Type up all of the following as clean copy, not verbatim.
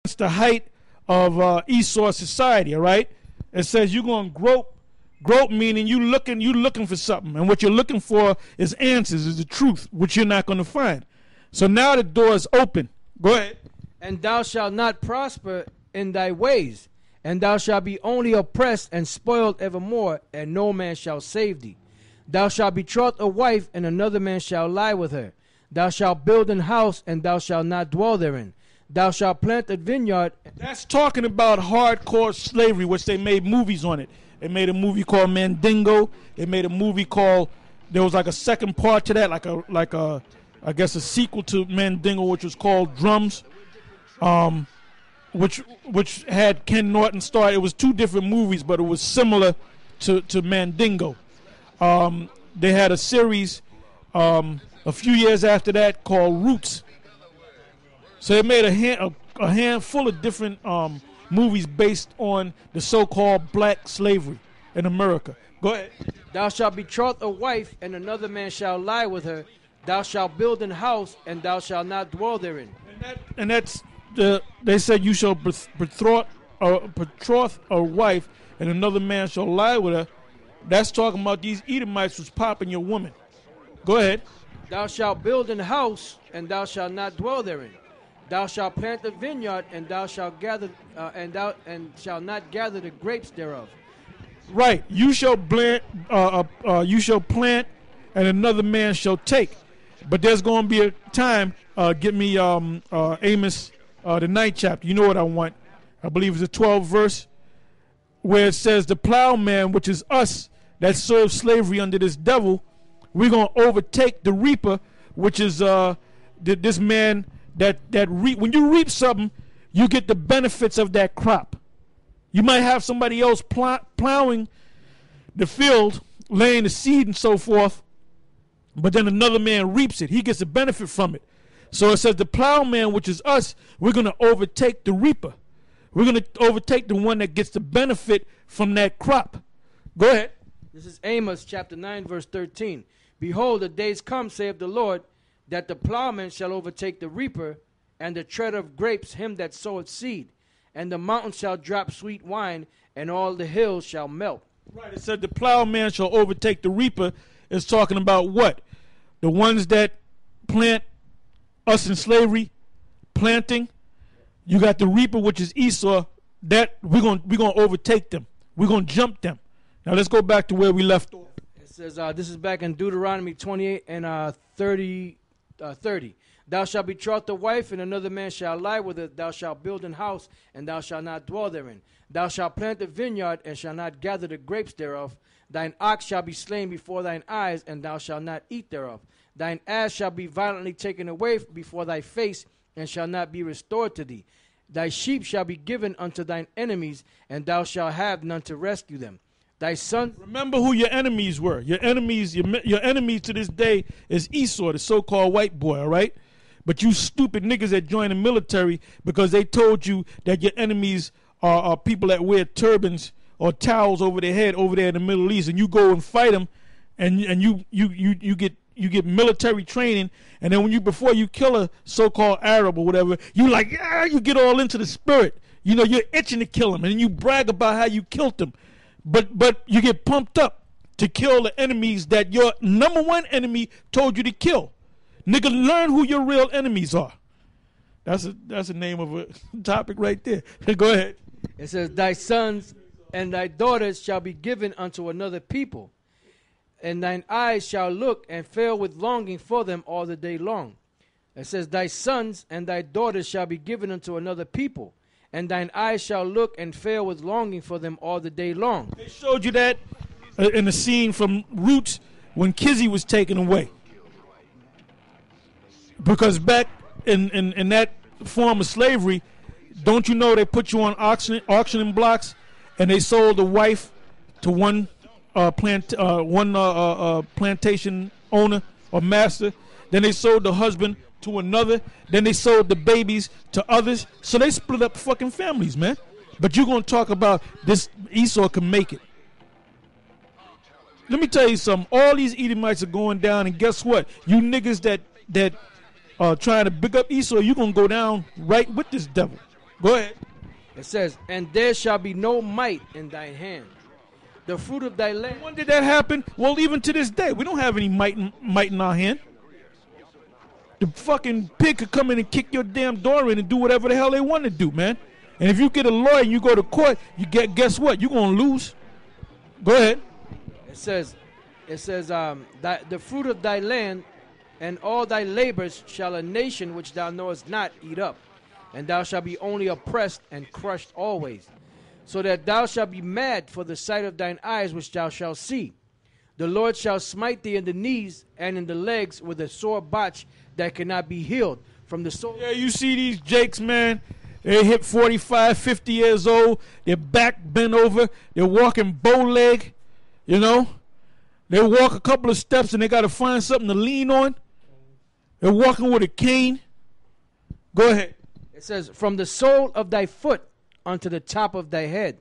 It's the height of Esau society, all right? It says you're going to grope. Grope meaning you looking for something, and what you're looking for is answers, is the truth, which you're not going to find. So now the door is open. Go ahead. And thou shalt not prosper in thy ways, and thou shalt be only oppressed and spoiled evermore, and no man shall save thee. Thou shalt betroth a wife, and another man shall lie with her. Thou shalt build an house, and thou shalt not dwell therein. Thou shalt plant a vineyard. That's talking about hardcore slavery, which they made movies on it. They made a movie called Mandingo. They made a movie called, there was like a second part to that, like a I guess a sequel to Mandingo, which was called Drums, which had Ken Norton star. It was two different movies, but it was similar to Mandingo. They had a series a few years after that called Roots. So they made a handful of different movies based on the so-called black slavery in America. Go ahead. Thou shalt betroth a wife, and another man shall lie with her. Thou shalt build an house, and thou shalt not dwell therein. And that's they said you shall betroth a wife, and another man shall lie with her. That's talking about these Edomites was popping your woman. Go ahead. Thou shalt build an house, and thou shalt not dwell therein. Thou shalt plant a vineyard, and thou shalt gather, and shalt not gather the grapes thereof. Right. You shall plant, and another man shall take. But there's going to be a time. Get me Amos, the 9th chapter. You know what I want. I believe it's the 12th verse, where it says, "The plowman, which is us that serve slavery under this devil, we're going to overtake the reaper, which is this man that when you reap something, you get the benefits of that crop. You might have somebody else plowing the field, laying the seed and so forth, but then another man reaps it. He gets a benefit from it. So it says the plowman, which is us, we're going to overtake the reaper. We're going to overtake the one that gets the benefit from that crop." Go ahead. This is Amos chapter 9, verse 13. "Behold, the days come, saith the Lord, that the plowman shall overtake the reaper, and the treader of grapes him that soweth seed. And the mountains shall drop sweet wine, and all the hills shall melt." Right, it said the plowman shall overtake the reaper. It's talking about what? The ones that plant us in slavery, planting. You got the reaper, which is Esau. That we're gonna overtake them. We're gonna jump them. Now let's go back to where we left off. It says this is back in Deuteronomy 28 and 30. "Thou shalt betroth a wife, and another man shall lie with her. Thou shalt build an house, and thou shalt not dwell therein. Thou shalt plant a vineyard, and shalt not gather the grapes thereof. Thine ox shall be slain before thine eyes, and thou shalt not eat thereof. Thine ass shall be violently taken away before thy face, and shall not be restored to thee. Thy sheep shall be given unto thine enemies, and thou shalt have none to rescue them. Thy son." Remember who your enemies were. Your enemies to this day is Esau, the so-called white boy, all right? But you stupid niggas that join the military because they told you that your enemies are people that wear turbans or towels over their head over there in the Middle East, and you go and fight them, and you get military training, and then before you kill a so-called Arab or whatever, you get all into the spirit. You know, you're itching to kill them, and you brag about how you killed them. But you get pumped up to kill the enemies that your number one enemy told you to kill. Nigga, learn who your real enemies are. That's the name of a topic right there. Go ahead. It says, "Thy sons and thy daughters shall be given unto another people, and thine eyes shall look and fail with longing for them all the day long." It says, "Thy sons and thy daughters shall be given unto another people, and thine eyes shall look and fail with longing for them all the day long." They showed you that in the scene from Roots when Kizzy was taken away. Because back in that form of slavery, don't you know they put you on auctioning blocks, and they sold a wife to one plantation owner or master. Then they sold the husband to another. Then they sold the babies to others. So they split up fucking families, man. But you're going to talk about this Esau can make it. Let me tell you something. All these Edomites are going down, and guess what? You niggas that trying to big up Esau, you're going to go down right with this devil. Go ahead. It says, and there shall be no might in thine hand. The fruit of thy land. When did that happen? Well, even to this day, we don't have any might in our hand. The fucking pig could come in and kick your damn door in and do whatever the hell they want to do, man. And if you get a lawyer and you go to court, guess what? You're gonna lose. Go ahead. It says, the fruit of thy land and all thy labors shall a nation which thou knowest not eat up, and thou shalt be only oppressed and crushed always, so that thou shalt be mad for the sight of thine eyes which thou shalt see. The Lord shall smite thee in the knees and in the legs with a sore botch that cannot be healed from the soul. Yeah, you see these jakes, man. They hit 45, 50 years old. Their back bent over. They're walking bow leg, you know. They walk a couple of steps and they got to find something to lean on. They're walking with a cane. Go ahead. It says, from the sole of thy foot unto the top of thy head,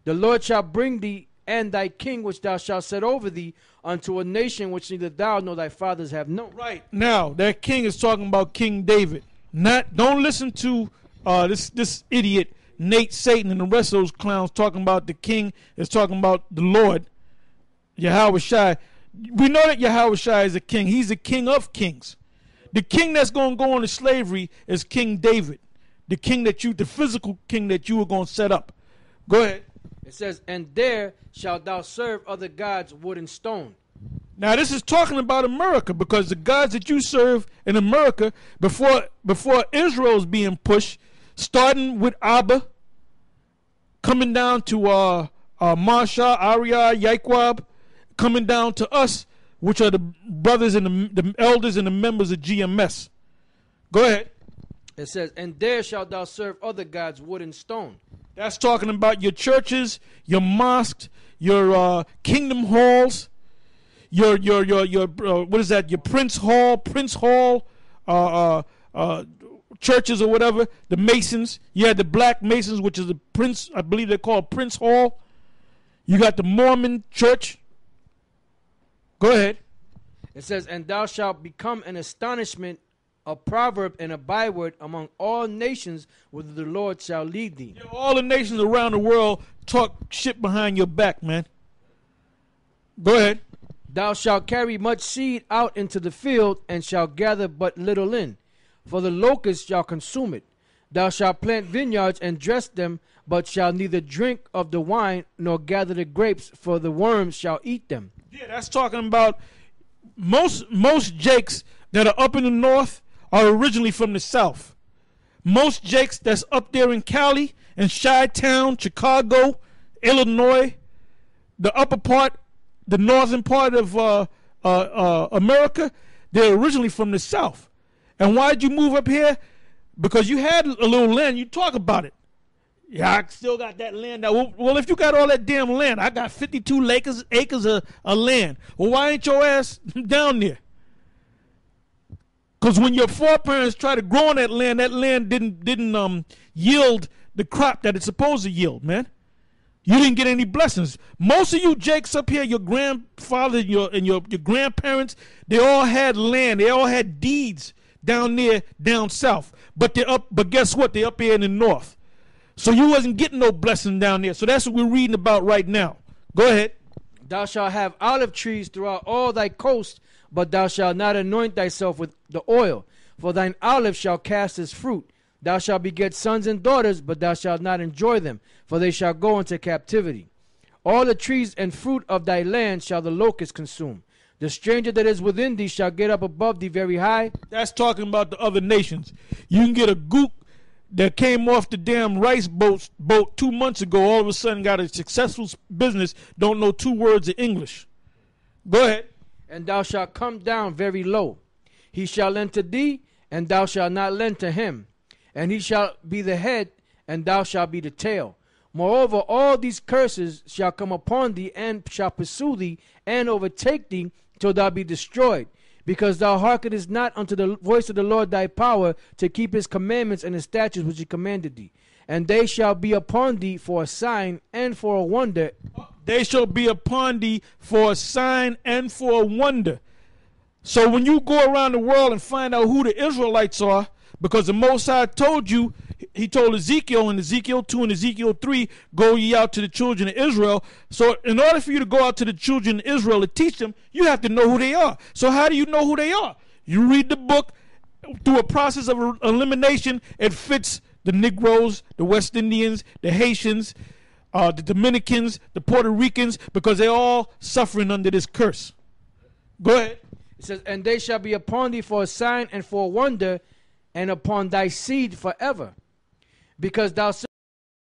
the Lord shall bring thee and thy king which thou shalt set over thee unto a nation which neither thou nor thy fathers have known. Right. Now, that king is talking about King David. Don't listen to this idiot Nate Satan and the rest of those clowns talking about the king is talking about the Lord, Yahweh Shai. We know that Yahweh Shai is a king. He's the king of kings. The king that's going to go into slavery is King David. The physical king that you were going to set up. Go ahead. It says, and there shalt thou serve other gods, wood and stone. Now this is talking about America, because the gods that you serve in America before Israel is being pushed, starting with Abba, coming down to Marsha, Arya, Yaqub, coming down to us, which are the brothers and the elders and the members of GMS. Go ahead. It says, and there shalt thou serve other gods, wood and stone. That's talking about your churches, your mosques, your kingdom halls, your what is that? Your Prince Hall, churches or whatever. The Masons. You had the Black Masons, which is the Prince. I believe they're called Prince Hall. You got the Mormon Church. Go ahead. It says, and thou shalt become an astonishment, a proverb, and a byword among all nations, whither the Lord shall lead thee. Yeah, all the nations around the world talk shit behind your back, man. Go ahead. Thou shalt carry much seed out into the field, and shalt gather but little in, for the locust shall consume it. Thou shalt plant vineyards and dress them, but shalt neither drink of the wine nor gather the grapes, for the worms shall eat them. Yeah, that's talking about most jakes that are up in the north are originally from the south. Most jakes that's up there in Cali and Chi-Town, Chicago, Illinois, the upper part, the northern part of America, they're originally from the south. And why did you move up here? Because you had a little land. You talk about it. Yeah, I still got that land now. Well, if you got all that damn land, I got 52 acres of land. Well, why ain't your ass down there? Because when your foreparents tried to grow on that land didn't yield the crop that it's supposed to yield, man. You didn't get any blessings. Most of you jakes up here, your grandfather and your grandparents, they all had land. They all had deeds down there, down south. But guess what? They're up here in the north. So you wasn't getting no blessing down there. So that's what we're reading about right now. Go ahead. Thou shalt have olive trees throughout all thy coast, but thou shalt not anoint thyself with the oil, for thine olive shall cast its fruit. Thou shalt beget sons and daughters, but thou shalt not enjoy them, for they shall go into captivity. All the trees and fruit of thy land shall the locust consume. The stranger that is within thee shall get up above thee very high. That's talking about the other nations. You can get a gook that came off the damn rice boat 2 months ago, all of a sudden got a successful business, don't know 2 words of English. Go ahead. And thou shalt come down very low. He shall lend to thee, and thou shalt not lend to him. And he shall be the head, and thou shalt be the tail. Moreover, all these curses shall come upon thee, and shall pursue thee, and overtake thee, till thou be destroyed. Because thou hearkenest not unto the voice of the Lord thy power, to keep his commandments and his statutes which he commanded thee. And they shall be upon thee for a sign and for a wonder. They shall be upon thee for a sign and for a wonder. So when you go around the world and find out who the Israelites are, because the Most High told you he told Ezekiel in Ezekiel 2 and Ezekiel 3, go ye out to the children of Israel. So in order for you to go out to the children of Israel to teach them, you have to know who they are. So how do you know who they are? You read the book through a process of elimination. It fits the Negroes, the West Indians, the Haitians, the Dominicans, the Puerto Ricans, because they're all suffering under this curse. Go ahead. It says, and they shall be upon thee for a sign and for a wonder, and upon thy seed forever, because thou